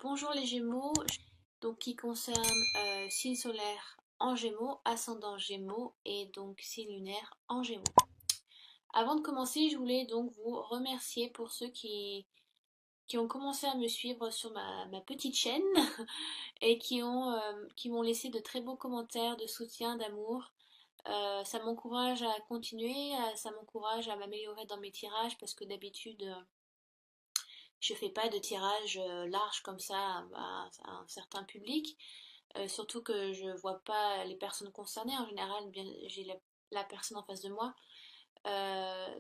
Bonjour les Gémeaux, donc qui concerne signe solaire en Gémeaux, ascendant Gémeaux et donc signe lunaire en Gémeaux. Avant de commencer, je voulais donc vous remercier pour ceux qui ont commencé à me suivre sur ma petite chaîne et qui m'ont laissé de très beaux commentaires de soutien, d'amour. Ça m'encourage à continuer, ça m'encourage à m'améliorer dans mes tirages parce que d'habitude je fais pas de tirage large comme ça à un certain public. Surtout que je vois pas les personnes concernées. En général, bien, j'ai la personne en face de moi.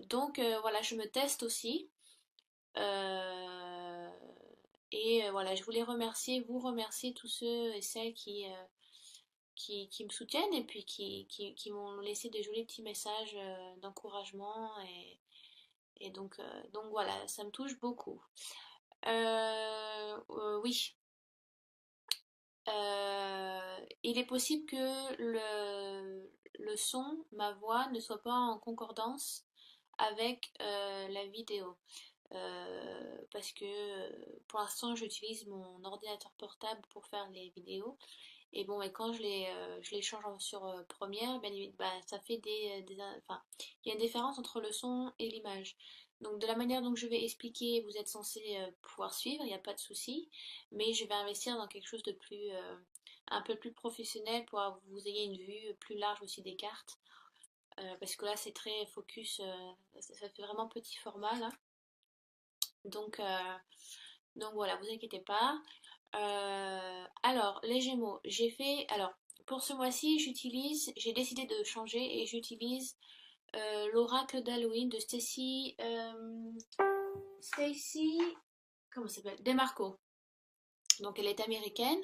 Donc voilà, je me teste aussi. Euh, et voilà, je voulais vous remercier tous ceux et celles qui me soutiennent et puis qui m'ont laissé des jolis petits messages d'encouragement. Donc voilà, ça me touche beaucoup. Oui, il est possible que le son, ma voix, ne soit pas en concordance avec la vidéo. Parce que pour l'instant, j'utilise mon ordinateur portable pour faire les vidéos. Et bon, et quand je les change sur Premiere, ça fait enfin, il y a une différence entre le son et l'image. Donc de la manière dont je vais expliquer, vous êtes censé pouvoir suivre, il n'y a pas de souci. Mais je vais investir dans quelque chose de un peu plus professionnel pour que vous ayez une vue plus large aussi des cartes. Parce que là, c'est très focus, ça fait vraiment petit format là. Donc, euh, donc voilà, vous inquiétez pas. Alors, les Gémeaux, alors, pour ce mois-ci, j'ai décidé de changer et j'utilise l'oracle d'Halloween de Stacy, comment ça s'appelle? DeMarco. Donc, elle est américaine.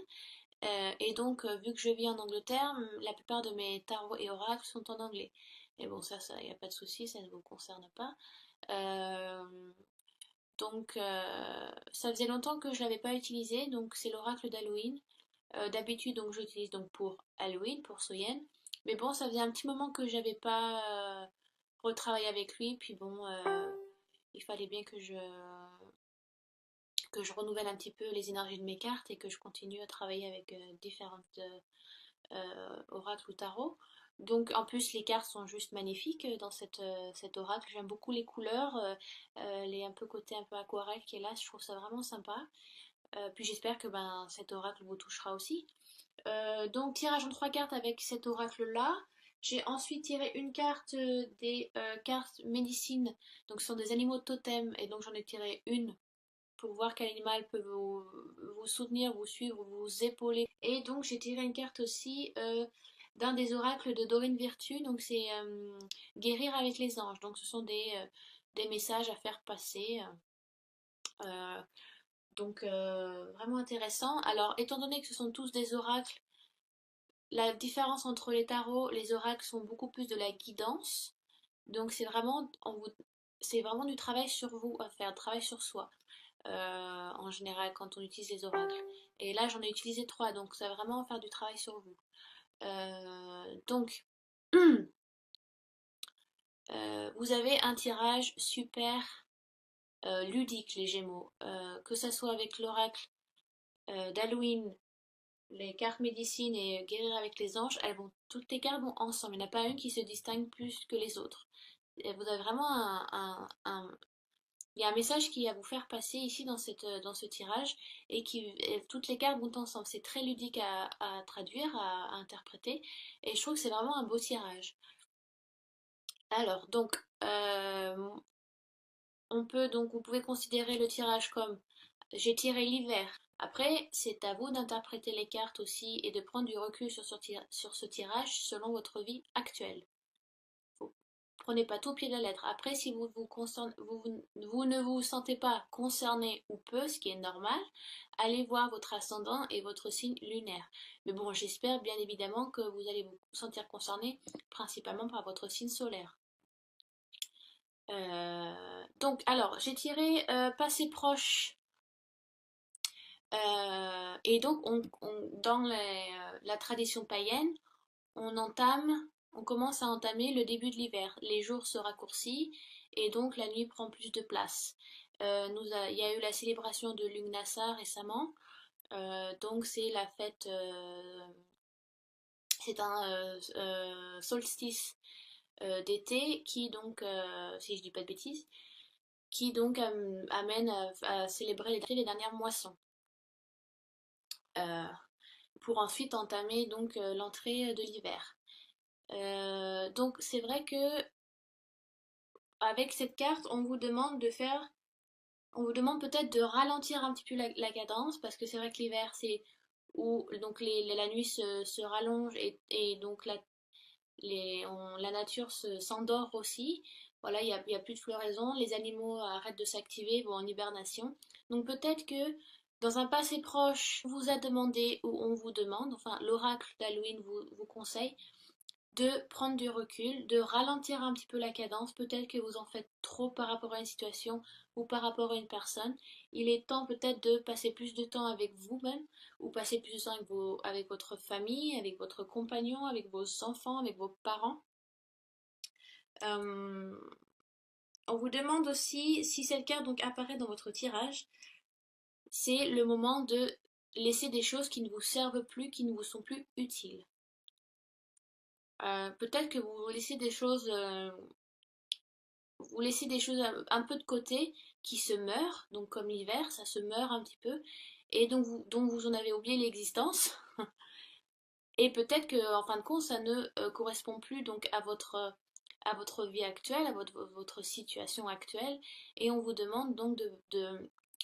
Et donc, vu que je vis en Angleterre, la plupart de mes tarots et oracles sont en anglais. Mais bon, ça, il n'y a pas de souci, ça ne vous concerne pas. Euh, Ça faisait longtemps que je l'avais pas utilisé, donc c'est l'oracle d'Halloween. D'habitude, donc j'utilise donc pour Halloween, pour Soyen. Mais bon, ça faisait un petit moment que j'avais pas retravaillé avec lui, puis bon, il fallait bien que je renouvelle un petit peu les énergies de mes cartes et que je continue à travailler avec différentes oracles ou tarots. Donc en plus les cartes sont juste magnifiques dans cet oracle. J'aime beaucoup les couleurs, les un peu côté un peu aquarelle qui est là, je trouve ça vraiment sympa. Puis j'espère que cet oracle vous touchera aussi. Donc tirage en trois cartes avec cet oracle là. J'ai ensuite tiré une carte des cartes médecine, donc ce sont des animaux totems et donc j'en ai tiré une pour voir quel animal peut vous soutenir, vous suivre, vous épauler. Et donc j'ai tiré une carte aussi d'un des oracles de Dorine Virtue, donc c'est guérir avec les anges. Donc ce sont des messages à faire passer. Euh, Vraiment intéressant. Alors étant donné que ce sont tous des oracles, la différence entre les tarots, les oracles sont beaucoup plus de la guidance. Donc c'est vraiment du travail sur vous à faire, travail sur soi. En général quand on utilise les oracles. Et là, j'en ai utilisé trois, donc ça va vraiment faire du travail sur vous. Donc, vous avez un tirage super ludique, les Gémeaux. Que ça soit avec l'oracle d'Halloween, les cartes médecine et guérir avec les anges, toutes les cartes vont ensemble. Il n'y en a pas une qui se distingue plus que les autres. Et vous avez vraiment il y a un message qui est à vous faire passer ici dans ce tirage toutes les cartes vont ensemble. C'est très ludique à traduire, à interpréter et je trouve que c'est vraiment un beau tirage. Alors vous pouvez considérer le tirage comme j'ai tiré l'hiver. Après, c'est à vous d'interpréter les cartes aussi et de prendre du recul sur ce tirage selon votre vie actuelle. Vous prenez pas tout au pied de la lettre. Après, si vous ne vous sentez pas concerné ou peu, ce qui est normal, allez voir votre ascendant et votre signe lunaire. Mais bon, j'espère bien évidemment que vous allez vous sentir concerné principalement par votre signe solaire. Alors, j'ai tiré passé proche. Et donc, dans la tradition païenne, on commence à entamer le début de l'hiver. Les jours se raccourcissent et donc la nuit prend plus de place. Il y a eu la célébration de Lugnasa récemment. Donc c'est la fête, c'est un solstice d'été qui donc, si je dis pas de bêtises, qui donc amène à célébrer les dernières moissons. Euh, pour ensuite entamer donc l'entrée de l'hiver. Donc c'est vrai que avec cette carte, on vous demande peut-être de ralentir un petit peu la cadence parce que c'est vrai que l'hiver c'est où donc la nuit se rallonge et donc la nature s'endort aussi. Voilà, il y a plus de floraison, les animaux arrêtent de s'activer, vont en hibernation. Donc peut-être que dans un passé proche, on vous a demandé ou on vous demande, enfin l'oracle d'Halloween vous conseille de prendre du recul, de ralentir un petit peu la cadence. Peut-être que vous en faites trop par rapport à une situation ou par rapport à une personne. Il est temps peut-être de passer plus de temps avec vous-même ou passer plus de temps avec votre famille, avec votre compagnon, avec vos enfants, avec vos parents. Euh, on vous demande aussi, si cette carte donc apparaît dans votre tirage, c'est le moment de laisser des choses qui ne vous servent plus, qui ne vous sont plus utiles. Peut-être que vous laissez des choses un peu de côté qui se meurent, donc comme l'hiver, ça se meurt un petit peu, et donc vous en avez oublié l'existence. Et peut-être que en fin de compte, ça ne correspond plus donc à votre vie actuelle, à votre situation actuelle, et on vous demande donc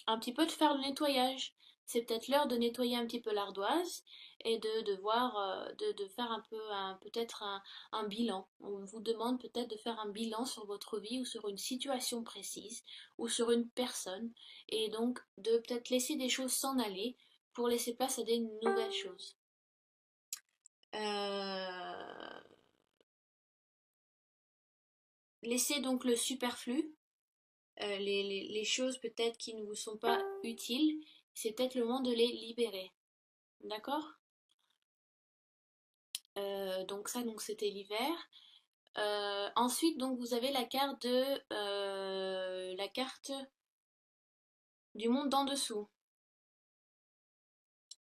un petit peu de faire le nettoyage. C'est peut-être l'heure de nettoyer un petit peu l'ardoise et de voir, de faire un peu, peut-être un bilan. On vous demande peut-être de faire un bilan sur votre vie ou sur une situation précise ou sur une personne et donc de peut-être laisser des choses s'en aller pour laisser place à des nouvelles choses. Euh, Laissez donc le superflu, les choses peut-être qui ne vous sont pas utiles, c'est peut-être le moment de les libérer. D'accord? Donc ça, donc c'était l'hiver. Ensuite, donc vous avez la carte du monde d'en dessous.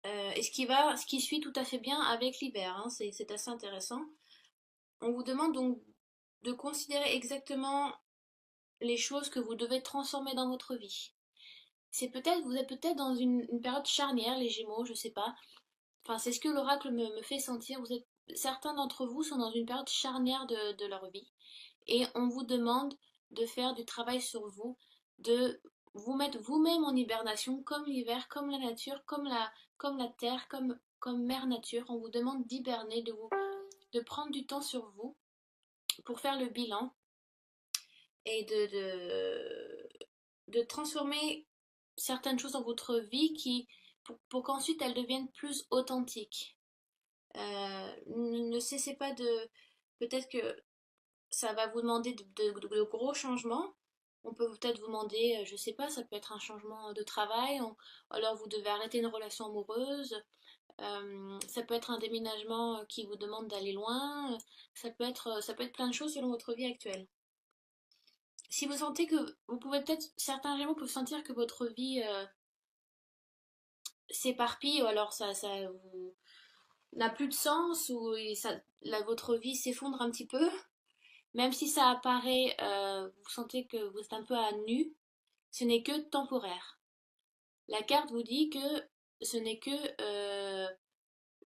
Et ce qui suit tout à fait bien avec l'hiver, hein, c'est assez intéressant. On vous demande donc de considérer exactement les choses que vous devez transformer dans votre vie. Vous êtes peut-être dans une période charnière, les Gémeaux, je sais pas. Enfin, c'est ce que l'oracle me fait sentir. Certains d'entre vous sont dans une période charnière de leur vie. Et on vous demande de faire du travail sur vous, de vous mettre vous-même en hibernation, comme l'hiver, comme la nature, comme la terre, comme mère nature. On vous demande d'hiberner, de prendre du temps sur vous pour faire le bilan et de transformer certaines choses dans votre vie pour qu'ensuite elles deviennent plus authentiques. Ne cessez pas de... Peut-être que ça va vous demander de gros changements. On peut peut-être vous demander, je sais pas, ça peut être un changement de travail, alors vous devez arrêter une relation amoureuse. Ça peut être un déménagement qui vous demande d'aller loin. Ça peut être plein de choses selon votre vie actuelle. Si vous sentez que vous pouvez peut-être, certains gémeaux peuvent sentir que votre vie s'éparpille ou alors ça n'a plus de sens ou votre vie s'effondre un petit peu, même si ça apparaît, vous sentez que vous êtes un peu à nu, ce n'est que temporaire. La carte vous dit que ce n'est que, euh,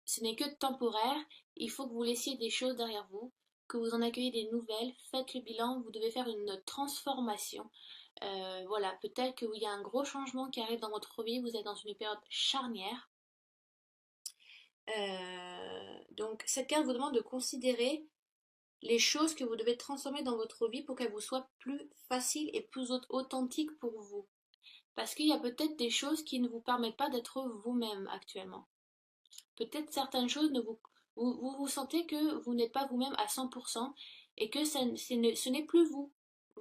ce n'est que temporaire, il faut que vous laissiez des choses derrière vous, que vous en accueillez des nouvelles, faites le bilan, vous devez faire une transformation. Voilà, peut-être qu'il y a un gros changement qui arrive dans votre vie, vous êtes dans une période charnière. Donc cette carte vous demande de considérer les choses que vous devez transformer dans votre vie pour qu'elles vous soient plus faciles et plus authentiques pour vous. Parce qu'il y a peut-être des choses qui ne vous permettent pas d'être vous-même actuellement. Peut-être certaines choses vous sentez que vous n'êtes pas vous-même à 100% et que ce n'est plus vous.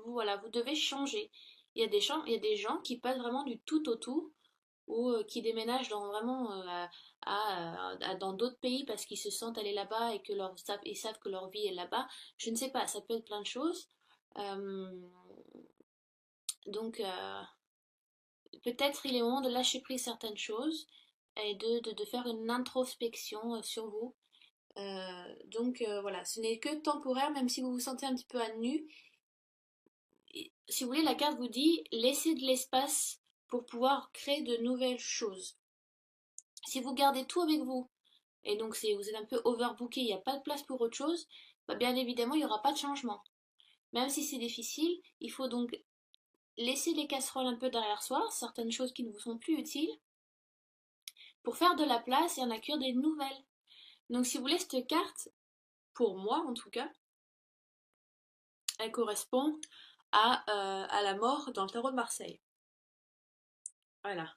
Voilà, vous devez changer. Il y a des gens qui passent vraiment du tout au tout ou qui déménagent dans d'autres pays parce qu'ils se sentent aller là-bas et ils savent que leur vie est là-bas. Je ne sais pas, ça peut être plein de choses. Euh, donc, peut-être il est moment de lâcher prise certaines choses et de faire une introspection sur vous. Voilà, ce n'est que temporaire, même si vous vous sentez un petit peu à nu. Si vous voulez, la carte vous dit laissez de l'espace pour pouvoir créer de nouvelles choses. Si vous gardez tout avec vous, et donc vous êtes un peu overbooké, il n'y a pas de place pour autre chose, bah bien évidemment, il n'y aura pas de changement. Même si c'est difficile, il faut donc laisser les casseroles un peu derrière soi, certaines choses qui ne vous sont plus utiles, pour faire de la place et en accueillir des nouvelles. Donc si vous voulez, cette carte, pour moi en tout cas, elle correspond à la mort dans le tarot de Marseille. Voilà.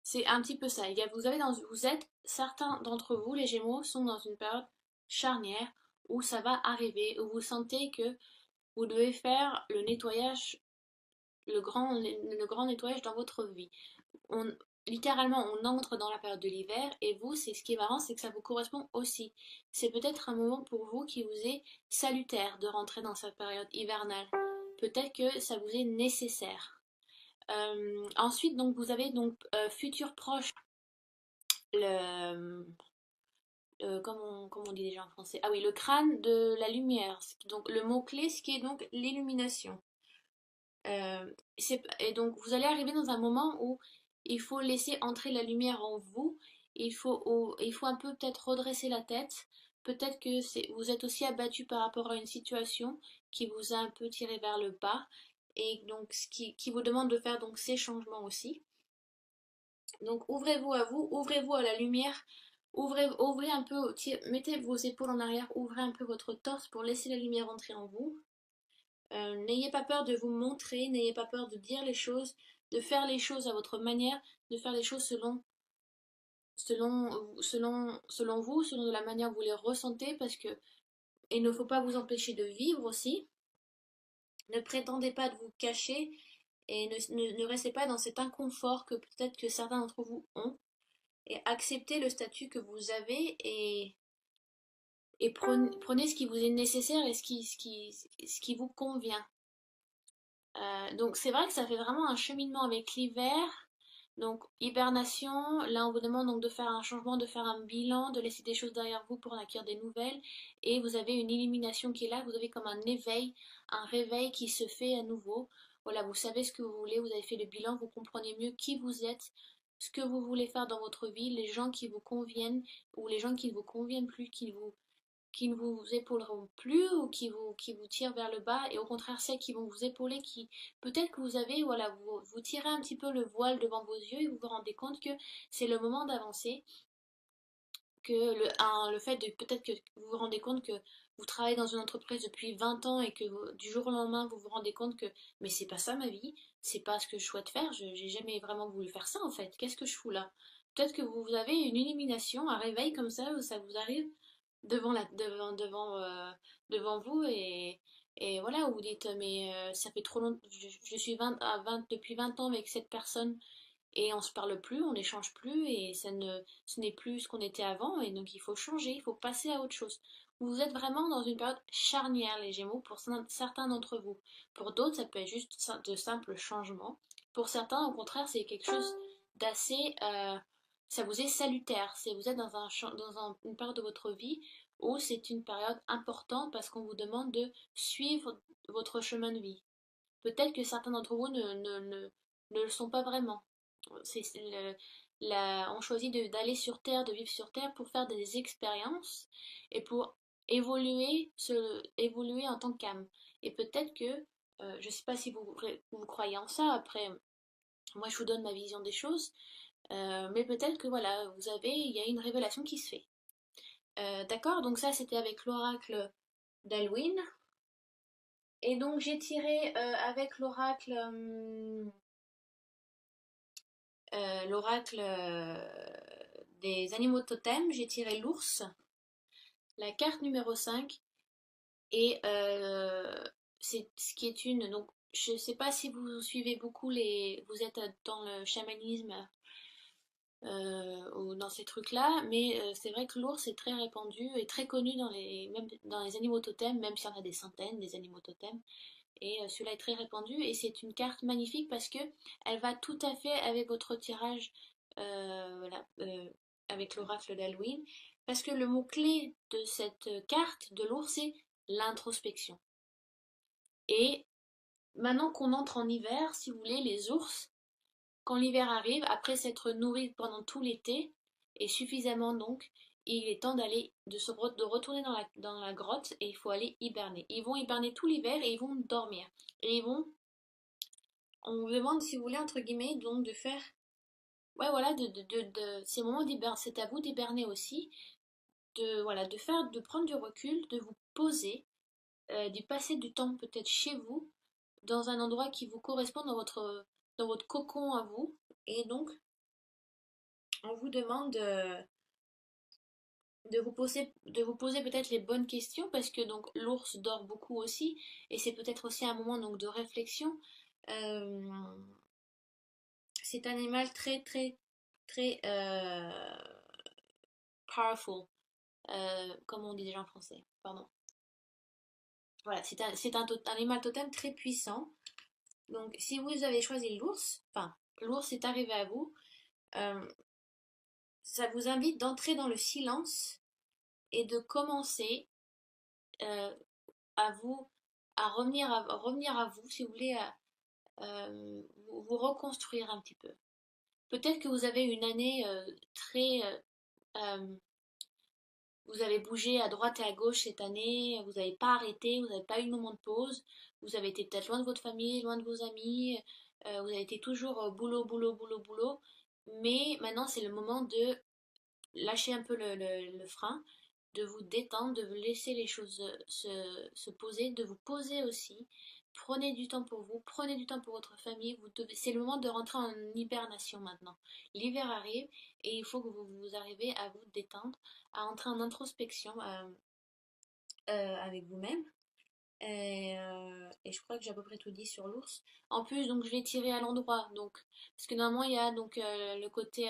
C'est un petit peu ça. Vous êtes, certains d'entre vous, les Gémeaux, sont dans une période charnière où ça va arriver, où vous sentez que vous devez faire le nettoyage, le grand nettoyage dans votre vie. On, Littéralement, on entre dans la période de l'hiver et vous, c'est ce qui est marrant, c'est que ça vous correspond aussi. C'est peut-être un moment pour vous qui vous est salutaire de rentrer dans cette période hivernale. Peut-être que ça vous est nécessaire. Ensuite, donc, vous avez donc futur proche, le, comment on dit déjà en français? Ah oui, le crâne de la lumière. Donc, le mot-clé, ce qui est donc l'illumination. Et donc, vous allez arriver dans un moment où il faut laisser entrer la lumière en vous. Il faut un peu peut-être redresser la tête. Peut-être que vous êtes aussi abattu par rapport à une situation qui vous a un peu tiré vers le bas. Et donc, qui vous demande de faire donc ces changements aussi. Donc, ouvrez-vous à vous, ouvrez-vous à la lumière. Ouvrez un peu, mettez vos épaules en arrière, ouvrez un peu votre torse pour laisser la lumière entrer en vous. N'ayez pas peur de vous montrer, n'ayez pas peur de dire les choses, de faire les choses à votre manière, de faire les choses selon vous, selon la manière que vous les ressentez, parce que il ne faut pas vous empêcher de vivre aussi. Ne prétendez pas de vous cacher et ne restez pas dans cet inconfort que peut-être que certains d'entre vous ont. Et acceptez le statut que vous avez et prenez ce qui vous est nécessaire et ce qui vous convient. Donc c'est vrai que ça fait vraiment un cheminement avec l'hiver. Donc hibernation, là on vous demande donc de faire un changement, de faire un bilan, de laisser des choses derrière vous pour en acquérir des nouvelles. Et vous avez une illumination qui est là, vous avez comme un éveil, un réveil qui se fait à nouveau. Voilà, vous savez ce que vous voulez, vous avez fait le bilan, vous comprenez mieux qui vous êtes, ce que vous voulez faire dans votre vie, les gens qui vous conviennent ou les gens qui ne vous conviennent plus, qui ne vous épauleront plus ou qui vous tirent vers le bas et au contraire celles qui vont vous épauler qui peut-être que vous avez voilà vous tirez un petit peu le voile devant vos yeux et vous vous rendez compte que c'est le moment d'avancer que le fait de peut-être que vous vous rendez compte que vous travaillez dans une entreprise depuis 20 ans et que du jour au lendemain vous vous rendez compte que mais c'est pas ça ma vie, c'est pas ce que je souhaite faire, j'ai jamais vraiment voulu faire ça en fait, qu'est-ce que je fous là? Peut-être que vous avez une illumination, un réveil comme ça où ça vous arrive devant vous et voilà, vous dites mais ça fait trop longtemps, je suis depuis 20 ans avec cette personne et on se parle plus, on n'échange plus et ce n'est plus ce qu'on était avant et donc il faut changer, il faut passer à autre chose. Vous êtes vraiment dans une période charnière les Gémeaux pour certains d'entre vous. Pour d'autres ça peut être juste de simples changements. Pour certains au contraire c'est quelque chose d'assez ça vous est salutaire. Vous êtes une période de votre vie où c'est une période importante parce qu'on vous demande de suivre votre chemin de vie. Peut-être que certains d'entre vous ne le sont pas vraiment. On choisit d'aller sur Terre, de vivre sur Terre pour faire des expériences et pour évoluer en tant qu'âme. Et peut-être que, je ne sais pas si vous croyez en ça, après, moi je vous donne ma vision des choses, mais peut-être que voilà, il y a une révélation qui se fait. D'accord, donc ça c'était avec l'oracle d'Alwyn. Et donc j'ai tiré avec l'oracle des animaux totems, j'ai tiré l'ours, la carte numéro 5 et c'est ce qui est une. Donc je sais pas si vous suivez beaucoup vous êtes dans le chamanisme ou dans ces trucs-là, mais c'est vrai que l'ours est très répandu et très connu même dans les animaux totems, même s'il y en a des centaines des animaux totems. Et celui-là est très répandu et c'est une carte magnifique parce que elle va tout à fait avec votre tirage voilà, avec l'oracle d'Halloween. Parce que le mot-clé de cette carte de l'ours, c'est l'introspection. Et maintenant qu'on entre en hiver, si vous voulez, les ours, quand l'hiver arrive, après s'être nourris pendant tout l'été, et suffisamment donc, il est temps de retourner dans la grotte et il faut aller hiberner. Ils vont hiberner tout l'hiver et ils vont dormir. Et on vous demande si vous voulez, entre guillemets, donc de faire, ouais voilà, c'est le moment d'hiberner, c'est à vous d'hiberner aussi, voilà, de prendre du recul, de vous poser, d'y passer du temps peut-être chez vous, dans un endroit qui vous correspond dans votre cocon à vous. Et donc, on vous demande de vous poser peut-être les bonnes questions parce que donc l'ours dort beaucoup aussi et c'est peut-être aussi un moment donc de réflexion. Euh, c'est un animal très très très powerful, comme on dit déjà en français. Pardon. Voilà, un animal totem très puissant. Donc si vous avez choisi l'ours, enfin l'ours est arrivé à vous, euh, ça vous invite d'entrer dans le silence et de commencer euh, à vous, revenir à vous, si vous voulez, vous reconstruire un petit peu. Peut-être que vous avez une année très... vous avez bougé à droite et à gauche cette année, vous n'avez pas arrêté, vous n'avez pas eu de moment de pause, vous avez été peut-être loin de votre famille, loin de vos amis, vous avez été toujours boulot, boulot, boulot, boulot, mais maintenant c'est le moment de lâcher un peu le frein, de vous détendre, de vous laisser les choses se poser, de vous poser aussi. Prenez du temps pour vous, prenez du temps pour votre famille. C'est le moment de rentrer en hibernation maintenant. L'hiver arrive et il faut que vous arrivez à vous détendre, à entrer en introspection avec vous-même. Et je crois que j'ai à peu près tout dit sur l'ours. En plus, donc je vais tirer à l'endroit. Donc, parce que normalement, il y a donc le côté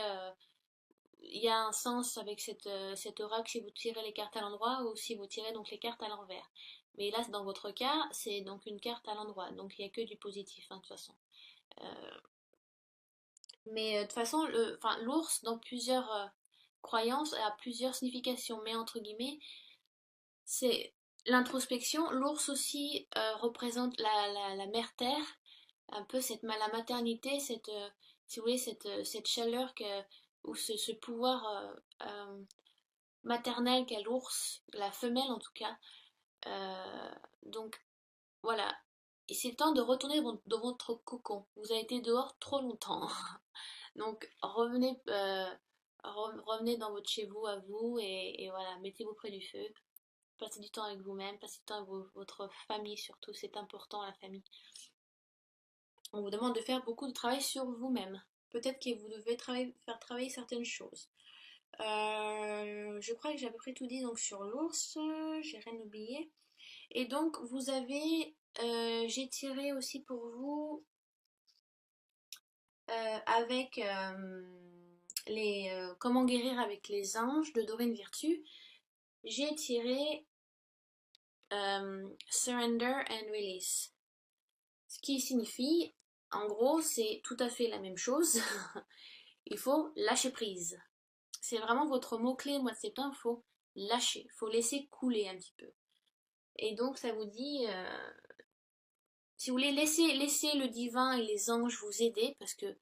il y a un sens avec cet oracle si vous tirez les cartes à l'endroit ou si vous tirez donc les cartes à l'envers. Mais là, dans votre cas, c'est donc une carte à l'endroit, donc il n'y a que du positif, hein, de toute façon. Euh, mais de toute façon, enfin, l'ours, dans plusieurs croyances, a plusieurs significations, mais entre guillemets, c'est l'introspection. L'ours aussi représente la mère terre, un peu la maternité, si vous voulez, cette chaleur ou ce pouvoir maternelle qu'a l'ours, la femelle en tout cas. Euh, donc voilà. Et c'est le temps de retourner dans votre cocon. Vous avez été dehors trop longtemps. Donc revenez dans votre chez vous à vous et voilà, mettez-vous près du feu. Passez du temps avec vous-même, passez du temps avec votre famille surtout, c'est important la famille. On vous demande de faire beaucoup de travail sur vous-même. Peut-être que vous devez faire travailler certaines choses. Je crois que j'ai à peu près tout dit donc sur l'ours, j'ai rien oublié. Et donc vous avez, j'ai tiré aussi pour vous avec les comment guérir avec les anges de Dorine Virtue. J'ai tiré Surrender and Release. Ce qui signifie, en gros, c'est tout à fait la même chose. Il faut lâcher prise. C'est vraiment votre mot-clé, moi, c'est pas, il faut lâcher, il faut laisser couler un petit peu. Et donc, ça vous dit, si vous voulez, laisser le divin et les anges vous aider, parce que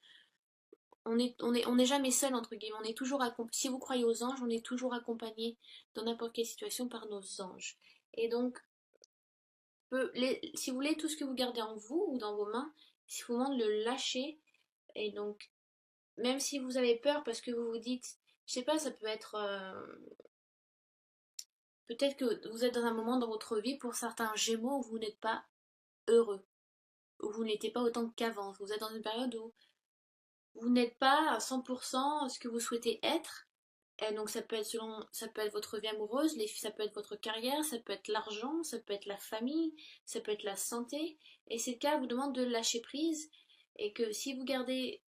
on est jamais seul, entre guillemets, on est toujours accompagné. Si vous croyez aux anges, on est toujours accompagné dans n'importe quelle situation par nos anges. Et donc, si vous voulez, tout ce que vous gardez en vous ou dans vos mains, il vous demande de le lâcher. Et donc, même si vous avez peur parce que vous vous dites, je sais pas, ça peut être peut-être que vous êtes dans un moment dans votre vie, pour certains Gémeaux, où vous n'êtes pas heureux, où vous n'étiez pas autant qu'avant. Vous êtes dans une période où vous n'êtes pas à 100% ce que vous souhaitez être. Et donc ça peut être votre vie amoureuse, ça peut être votre carrière, ça peut être l'argent, ça peut être la famille, ça peut être la santé. Et c'est le cas, vous demande de lâcher prise et que si vous gardez,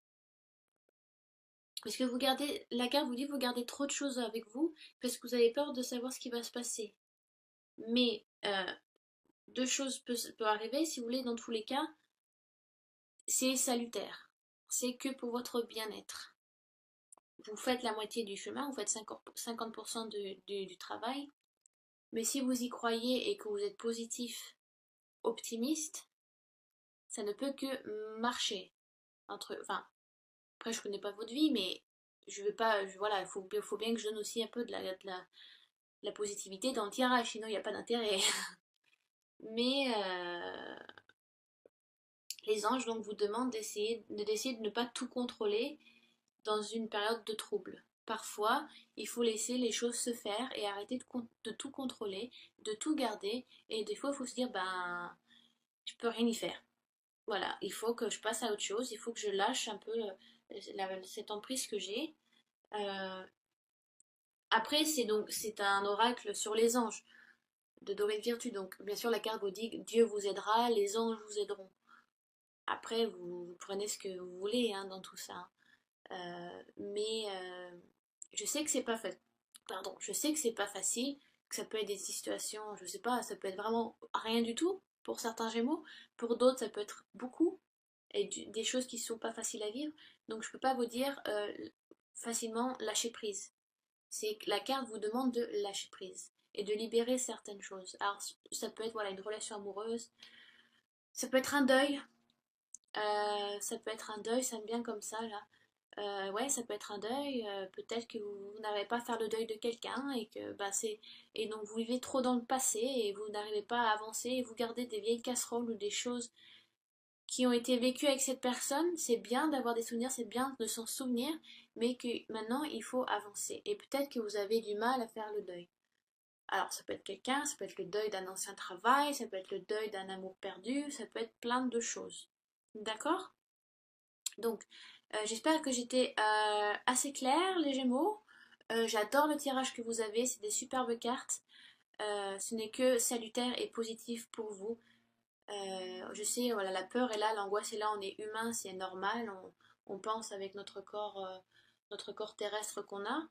parce que vous gardez, la carte vous dit que vous gardez trop de choses avec vous parce que vous avez peur de savoir ce qui va se passer. Mais deux choses peuvent arriver, si vous voulez, dans tous les cas, c'est salutaire. C'est que pour votre bien-être. Vous faites la moitié du chemin, vous faites 50% du travail, mais si vous y croyez et que vous êtes positif, optimiste, ça ne peut que marcher. Enfin, après je connais pas votre vie, mais je veux pas, voilà, faut bien que je donne aussi un peu de la positivité dans le tirage, sinon il n'y a pas d'intérêt. Mais les anges donc vous demandent d'essayer de ne pas tout contrôler dans une période de trouble. Parfois, il faut laisser les choses se faire et arrêter de tout contrôler, de tout garder. Et des fois, il faut se dire, ben, je peux rien y faire. Voilà, il faut que je passe à autre chose, il faut que je lâche un peu cette emprise que j'ai. Euh, Après, c'est un oracle sur les anges de Dorée de Virtue. Donc, bien sûr, la carte vous dit que Dieu vous aidera, les anges vous aideront. Après, vous prenez ce que vous voulez hein, dans tout ça. Mais je sais que c'est pas facile. Pardon, je sais que c'est pas facile, que ça peut être des situations, je sais pas, ça peut être vraiment rien du tout pour certains Gémeaux. Pour d'autres, ça peut être beaucoup et des choses qui sont pas faciles à vivre. Donc, je peux pas vous dire facilement lâcher prise. C'est que la carte vous demande de lâcher prise et de libérer certaines choses. Alors, ça peut être voilà une relation amoureuse, ça peut être un deuil. Ça peut être un deuil, ça me vient comme ça là. Ouais, ça peut être un deuil. Peut-être que vous n'arrivez pas à faire le deuil de quelqu'un et que bah c'est et donc vous vivez trop dans le passé et vous n'arrivez pas à avancer et vous gardez des vieilles casseroles ou des choses qui ont été vécues avec cette personne. C'est bien d'avoir des souvenirs, c'est bien de s'en souvenir, mais que maintenant il faut avancer. Et peut-être que vous avez du mal à faire le deuil. Alors ça peut être quelqu'un, ça peut être le deuil d'un ancien travail, ça peut être le deuil d'un amour perdu, ça peut être plein de choses. D'accord? Donc, j'espère que j'étais assez claire, les Gémeaux. J'adore le tirage que vous avez, c'est des superbes cartes. Ce n'est que salutaire et positif pour vous. Je sais, voilà, la peur est là, l'angoisse est là, on est humain, c'est normal. On pense avec notre corps terrestre qu'on a.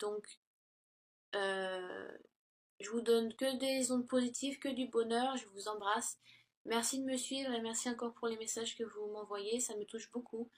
Donc, euh, je vous donne que des ondes positives, que du bonheur. Je vous embrasse. Merci de me suivre et merci encore pour les messages que vous m'envoyez, ça me touche beaucoup.